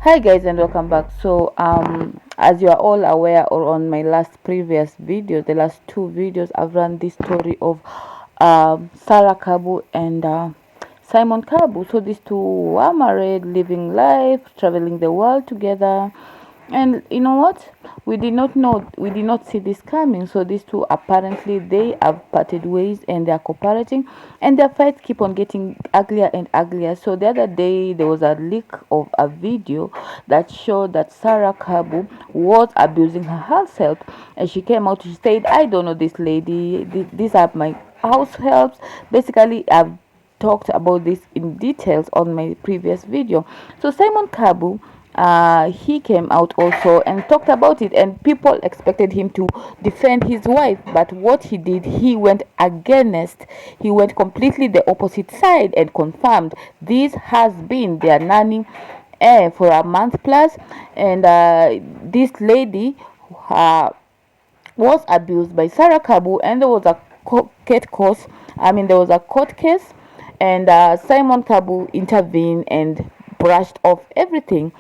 Hi guys and welcome back. As you are all aware, or on my previous video, the last two videos, I've run this story of Sara Kabu and Simon Kabu. So these two are married, living life, traveling the world together. And you know what? We did not see this coming. So these two, apparently they have parted ways and they are cooperating, and their fights keep on getting uglier and uglier. So the other day there was a leak of a video that showed that Sara Kabu was abusing her house help, and she came out. She said, "I don't know this lady. These are my house helps." Basically, I've talked about this in details on my previous video. So Simon Kabu, he came out also and talked about it, and people expected him to defend his wife, but what he did, he went completely the opposite side and confirmed this has been their nanny for a month plus, and this lady uh, was abused by Sara Kabu, and there was a there was a court case, and Simon Kabu intervened and brushed off everything.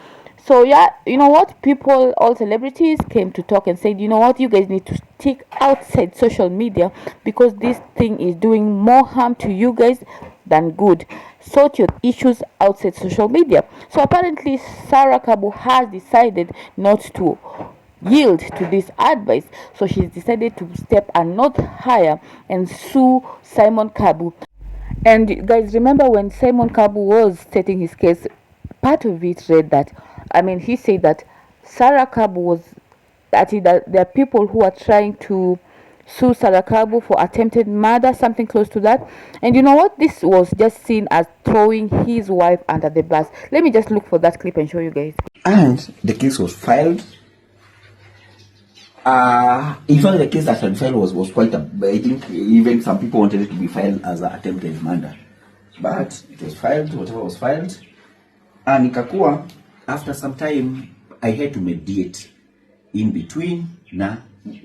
So yeah, you know what? People, all celebrities came to talk and said, you know what, you guys need to stick outside social media because this thing is doing more harm to you guys than good. Sort your issues outside social media. So apparently, Sara Kabu has decided not to yield to this advice, so she's decided to step a notch higher and sue Simon Kabu. And guys, remember when Simon Kabu was stating his case, part of it read that, he said that Sara Kabu was that there are people who are trying to sue Sara Kabu for attempted murder, something close to that. And you know what? This was just seen as throwing his wife under the bus. Let me just look for that clip and show you guys. And the case was filed. In fact, the case that had filed was quite I think even some people wanted it to be filed as an attempted murder. But it was filed, whatever was filed. And ikakuwa, after some time, I had to mediate in between.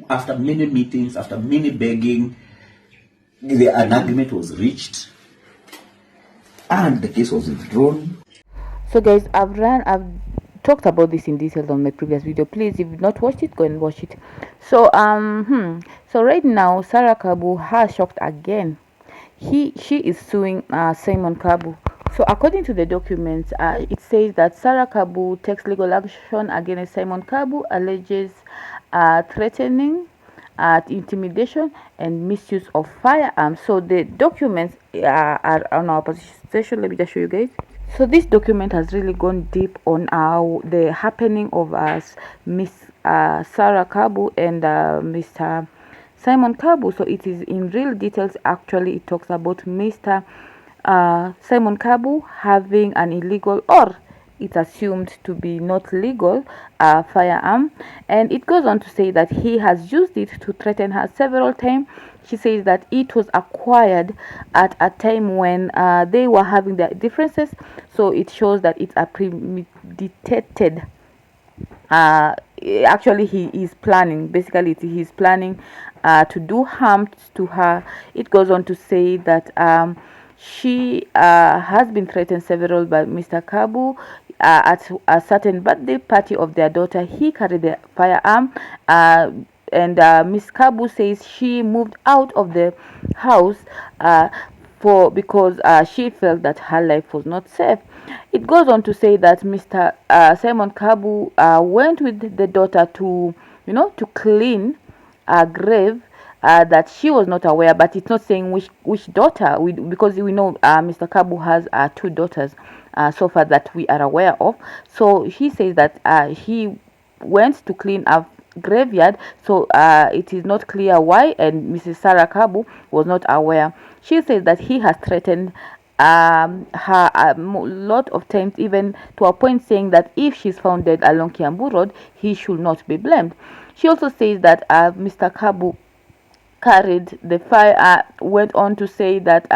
After many meetings, after many begging, an agreement was reached. And the case was withdrawn. So guys, I've talked about this in detail on my previous video. Please, if you've not watched it, go and watch it. So right now Sara Kabu has shocked again. She is suing Simon Kabu. So according to the documents, it says that Sara Kabu takes legal action against Simon Kabu, alleges threatening, intimidation, and misuse of firearms. So the documents are on our position station. Let me just show you guys. So this document has really gone deep on the happening of Miss Sara Kabu and Mr. Simon Kabu. So it is in real details. Actually, it talks about Mr. Simon Kabu having an illegal, or it's assumed to be not legal, firearm, and it goes on to say that he has used it to threaten her several times. She says that it was acquired at a time when they were having their differences, so it shows that it's a premeditated. Actually, he is planning. Basically, he's planning to do harm to her. It goes on to say that she has been threatened several by Mr. Kabu. At a certain birthday party of their daughter, he carried the firearm, and Miss Kabu says she moved out of the house because she felt that her life was not safe. It goes on to say that Mr. Simon Kabu went with the daughter to, to clean a grave that she was not aware, but it's not saying which daughter, because we know Mr. Kabu has two daughters so far that we are aware of. So he says that he went to clean a graveyard, so it is not clear why, and Mrs. Sara Kabu was not aware. She says that he has threatened her a lot of times, even to a point saying that if she's found dead along Kiambu Road, he should not be blamed. She also says that Mr. Kabu carried the fire, went on to say that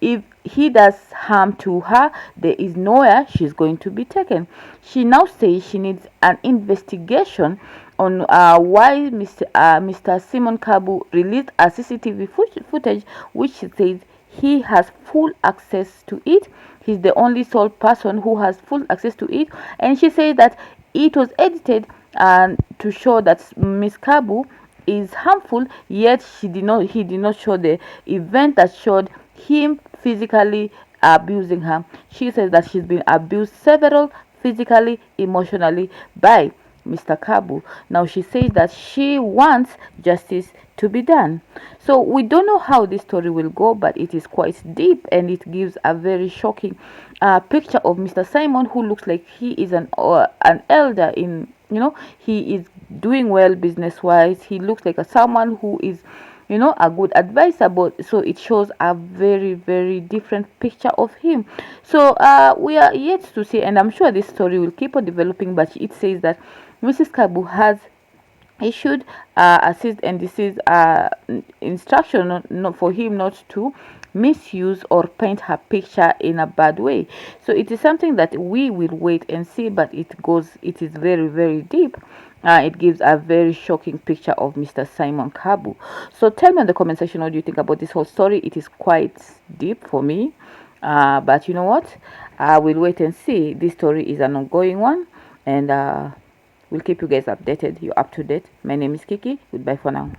if he does harm to her, there is nowhere she's going to be taken. She now says she needs an investigation on why Mr. Simon Kabu released a CCTV footage, which she says he has full access to it, he's the only sole person who has full access to it. And she said that it was edited to show that Miss Kabu is harmful, yet he did not show the event that showed him physically abusing her. She says that she's been abused several physically, emotionally by Mr. Kabu. Now she says that she wants justice to be done. So we don't know how this story will go, but it is quite deep, and it gives a very shocking picture of Mr. Simon, who looks like he is an elder in, he is doing well business wise. He looks like someone who is, a good advisor, but so it shows a very, very different picture of him. So we are yet to see, and I'm sure this story will keep on developing, but it says that Mrs. Kabu has issued assist and desist instruction not for him not to misuse or paint her picture in a bad way. So it is something that we will wait and see, but it is very, very deep. It gives a very shocking picture of Mr. Simon Kabu. So tell me in the comment section, what do you think about this whole story? It is quite deep for me, but you know what, we'll wait and see. This story is an ongoing one, and we'll keep you guys updated. You're up to date. My name is Kiki. Goodbye for now.